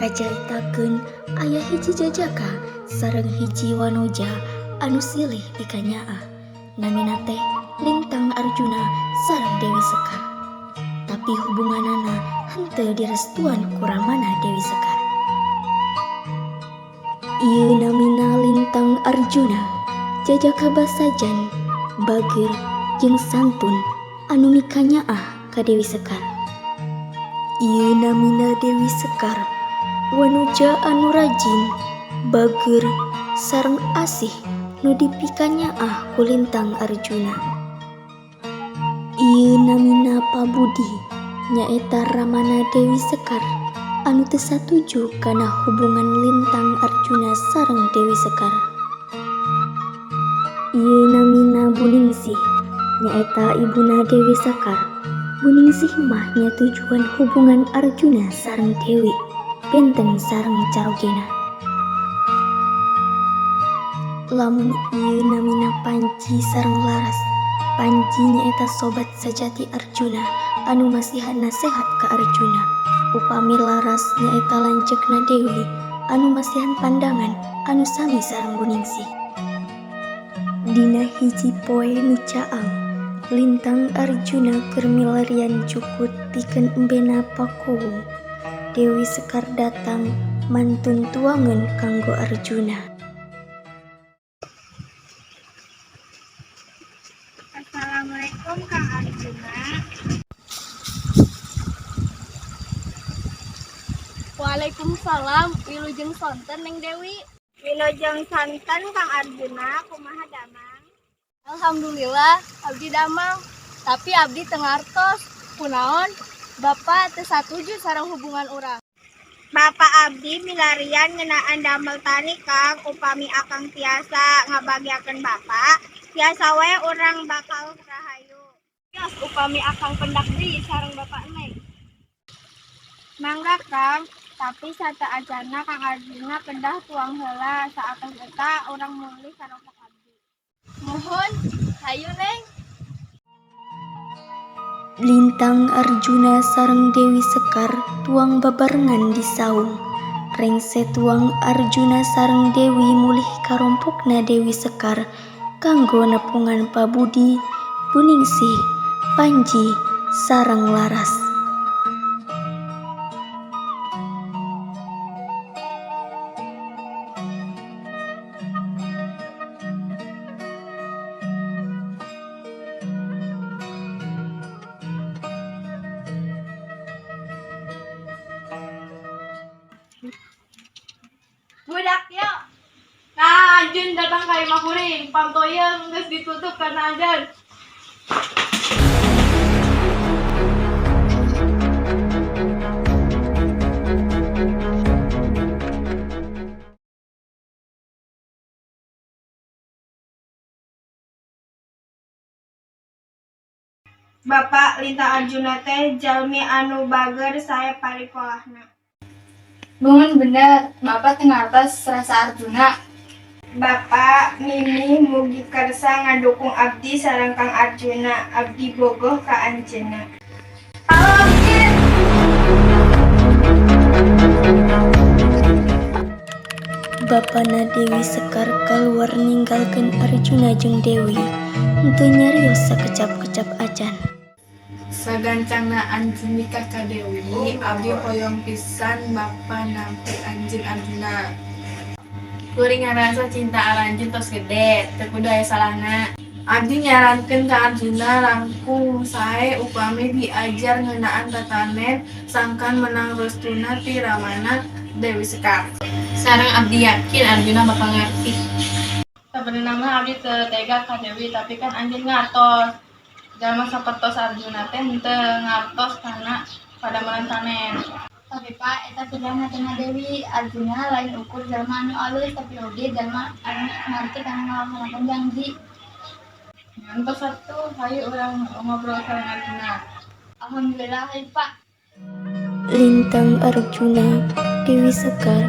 kacaritakeun aya hiji jajaka sareng hiji wanoja anu silih pikanyaa. Namina teh Lintang Arjuna sareng Dewi Sekar. Tapi hubunganana henteu direstuan ku ramana Dewi Sekar. Ieu namina Lintang Arjuna, jajaka basajan, bager jeung santun anu mikanyaah ka Dewi Sekar. Ieu namina Dewi Sekar, wanoja anu rajin, bager sareng asih nu dipikanyaah ku Lintang Arjuna. Ieu namina Pabudi, nyaeta ramana Dewi Sekar anu teu satuju kana hubungan Lintang Arjuna sareng Dewi Sekar. Ieu namina Buningsih, nyaeta ibuna Dewi Sekar. Buningsih mah nyatujuan hubungan Arjuna sareng Dewi, benten sareng carogena. Lamun ieu namina Panji sareng Laras. Panji nyaeta sobat sajati Arjuna anu masihan nasehat ka Arjuna. Upami Laras nyaeta lanceukna Dewi anu masihan pandangan anu sami sareng Buningsih. Dina hiji poe nu caang, Lintang Arjuna keur milarian cukut pikeun embena Pakuwung. Dewi Sekar datang mantun tuangeun kanggo Arjuna. Assalamualaikum Kang Arjuna. Waalaikumsalam. Wilujeng sonten Neng Dewi. Wilujeng santen Kang Arjuna, kumaha damang? Alhamdulillah abdi damang. Tapi abdi teu ngartos kunaon Bapak teu satuju sareng hubungan urang. Bapak abdi milarian ngeunaan damel tani Kang, upami akang tiasa ngabagiakeun Bapak, tiasa we urang bakal rahayu. Yos upami akang pendak deui sareng Bapak Neng. Mangga Kang, tapi sateajana Kang Arjuna kedah tuang heula saatos eta urang mulih sarompok abdi. Mohon, hayu Neng. Lintang Arjuna sareng Dewi Sekar tuang babarengan di saung. Rengse tuang Arjuna sareng Dewi mulih karompokna Dewi Sekar kanggo nepungan Pabudi, Buningsih, Panji sareng Laras. Budak yuk. Nah, anjeun datang ka imah kuring, pantoyeung geus ditutup kana anjeun. Bapak Lintang Arjuna teh jalmi anu bager sae parikolahna. Nuhun bener, Bapak teu ngartos rasa Arjuna. Bapak Mimi mugi kersa ngadukung abdi sareng Kang Arjuna, abdi bogoh ka anjeunna. Bapana Dewi Sekar kaluar ninggalkeun Arjuna jeung Dewi, henteu nyarios sakecap-kecap acan. Sagancangna anjeun nikah ka Dewi, abdi hoyong pisan Bapa nampi anjeun Arjuna. Kuring ngarasa cinta aranjeun tos gede, teu kudu aya salahna. Abdi nyarankeun ka Arjuna langkung sae upami diajar ngeunaan tatanen sangkan menang restuna ti ramana Dewi Sekar. Sareng abdi yakin Arjuna bakal ngarti. Sabenerna mah abdi teu tega ka Dewi, tapi kan anjeun ngartos. Jalma sapertos Arjuna teh henteu ngartos kana padamelan tanen. Tapi Pak, eta pilihan hatena Dewi. Arjuna lain ukur jalma anu alus, tapi oge jalma anu ngarti kana ngalakonan janji. Ngantos satu, hayu urang ngobrol sareng Arjuna. Alhamdulillah, hayu Pak. Lintang Arjuna, Dewi Sekar,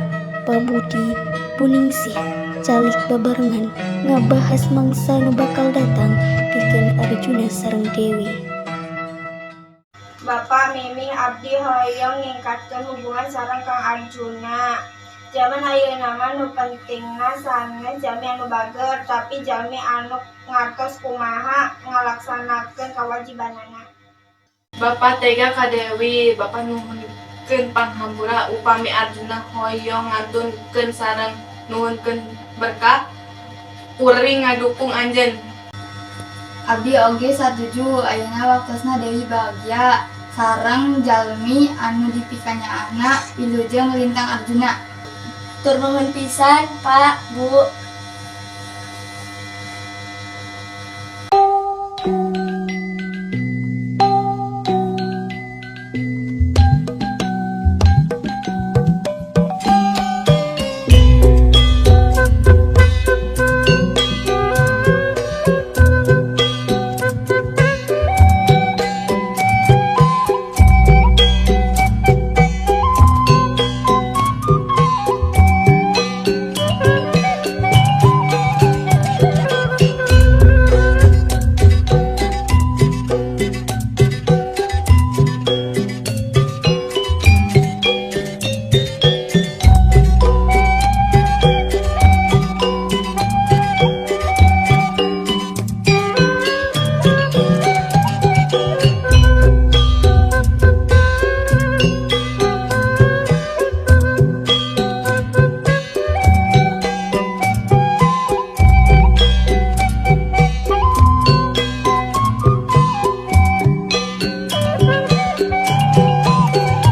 Pabudi, Buningsih, calik babarengan ngabahas mangsa nu bakal datang pikeun Arjuna sareng Dewi. Bapak Bapak Mimi abdi hoyong ningkatkeun hubungan sareng Kang Arjuna. Zaman ayeuna mah nu pentingna sanes jalmi anu bager, tapi jalmi anu ngartos kumaha ngalaksanakeun kawajibanana. Bapak tega ka Dewi, Bapak nuhunkeun panghampura upami Arjuna hoyong ngantunkeun sareng nuhunkeun berkah, kuring ngadukung anjeun. Abdi oge satuju ayeuna waktosna Dewi bahagia sareng jalmi anu dipikanyaanna wilujeng lintang Arjuna. Tur nuhun pisan, Pak, Bu.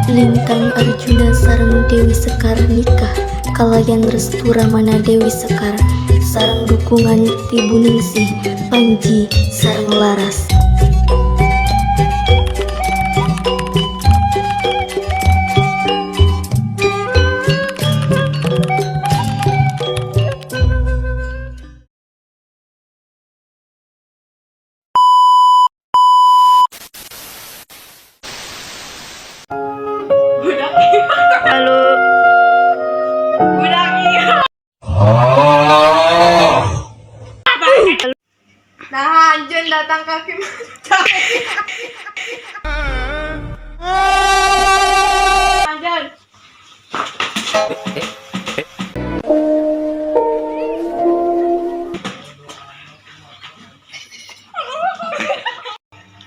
Lintang Arjuna sareng Dewi Sekar nikah kalayan restu ramana Dewi Sekar sareng dukungan ti Bu Ningsih, Panji sareng Laras. Nah, anjeun datang kaki anjeun.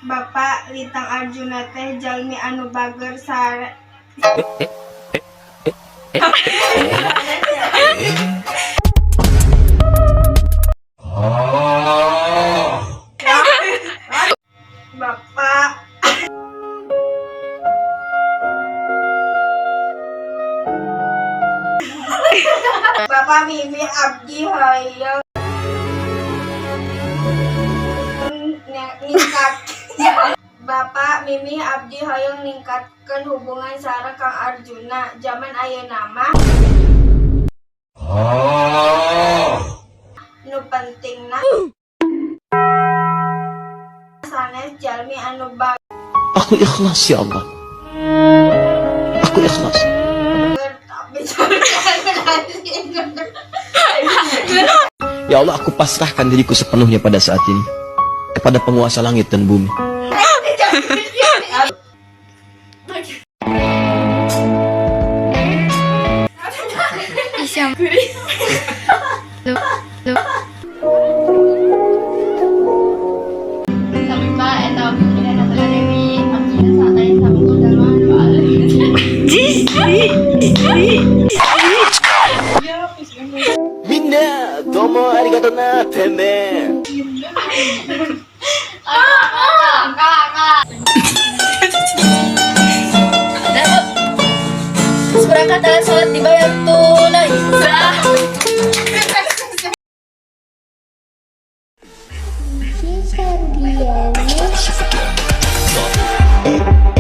Bapak lintang Arjuna teh jalmi anu bager sare. Bapak Bapak Mimi abdi hoyong ningkat Bapak Mimi abdi hoyong ningkatkeun hubungan sareng Kang Arjuna. Zaman ayeuna mah nu pentingna sanes jalmi anu bager, Aku ikhlas ya Allah. Aku ikhlas. tapi jangan Ya Allah, aku pasrahkan diriku sepenuhnya pada saat ini kepada penguasa langit dan bumi. Samimba eta oge kina datang Dewi abdi saat aya saminggu jalma anu alus. Minna, domo arigato na teme. Kakak. Seperangkat alat sholat dibayar tunai. She forget.